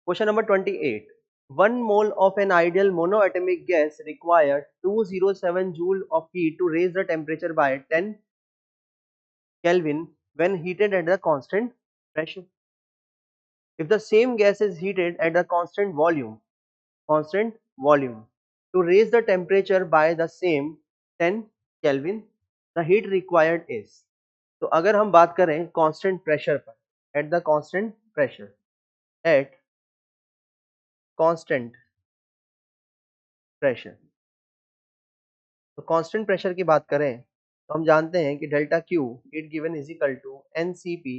Question number 28. 1 mole of an ideal monoatomic gas required 207 joule of heat to raise the temperature by 10 Kelvin when heated at the constant pressure. If the same gas is heated at the constant volume, to raise the temperature by the same 10 Kelvin, the heat required is. तो अगर हम बात करें constant pressure पर, at the constant pressure, at constant pressure, तो constant pressure की बात करें तो हम जानते हैं कि delta Q it given is equal to NCP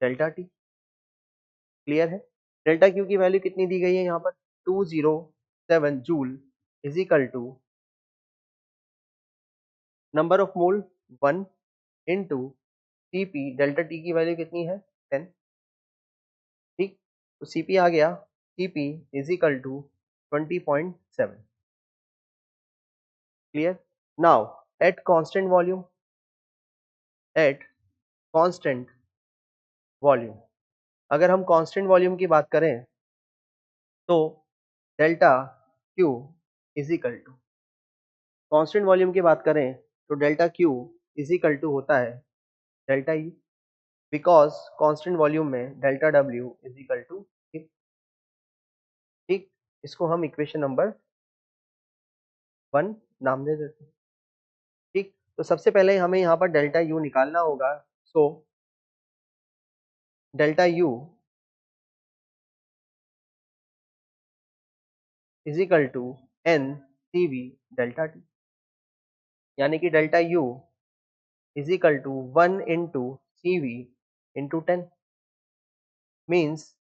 delta T. Clear है? डेल्टा क्यू की वैल्यू कितनी दी गई है यहाँ पर 207 joule is equal to number of mole 1 into CP delta T की वैल्यू कितनी है 10। ठीक, तो सीपी आ गया CP is equal to 20.7। Clear? Now at constant volume, eight constant volume, अगर हम कांस्टेंट वॉल्यूम की बात करें तो delta Q is equal to, constant volume की बात करें तो delta Q is equal to होता है delta U, because constant volume में delta W is equal to. ठीक, इसको हम इक्वेशन नंबर 1 नाम दे देते हैं। ठीक, तो सबसे पहले हमें यहाँ पर डेल्टा यू निकालना होगा। So delta U is equal to N C V delta T, यानी कि delta U is equal to 1 into C V into 10, means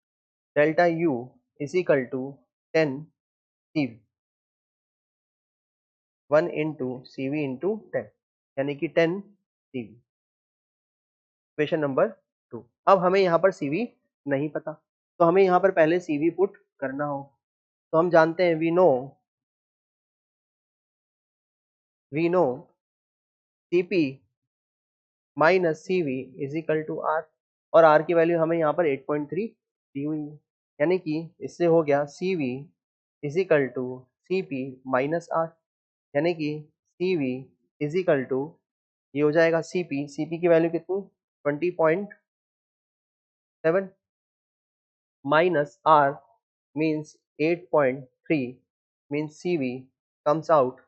delta U is equal to 10 C V, 1 into C V into 10, यानी कि 10 C we. Question number 2। अब हमें यहाँ पर सी we नहीं पता, तो हमें यहाँ पर पहले सी वी पुट करना हो। तो हम जानते हैं we know C P minus C V is equal to R, और आर की वैल्यू हमें यहाँ पर 8.3 दी हुई है, यानी कि इससे हो गया C V is equal to C P minus R, यानी कि C V is equal to, ये हो जाएगा सी पी की वैल्यू कितनी 20.7 minus R means 8.3, means C V comes out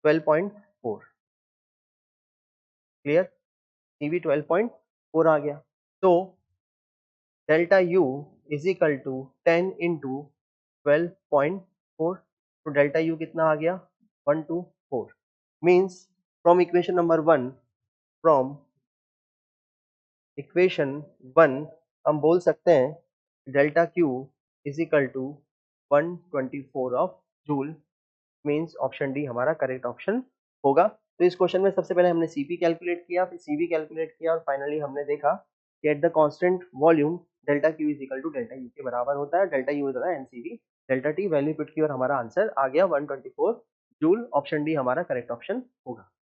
12.4। Clear? C V 12.4 आ गया। तो delta U is equal to 10 into 12.4, तो डेल्टा यू कितना आ गया 124, means from equation number 1, from equation 1 हम बोल सकते हैं delta Q is equal to 124 of joule, means option D हमारा करेक्ट ऑप्शन होगा। तो इस क्वेश्चन में सबसे पहले हमने सीपी कैलकुलेट किया, फिर सीवी कैलकुलेट किया, और फाइनली हमने देखा कि at the constant volume delta Q is equal to delta U के बराबर होता है। डेल्टा यू होता है NCV delta T, value put की और हमारा आंसर आ गया 124 जूल। ऑप्शन डी हमारा करेक्ट ऑप्शन होगा।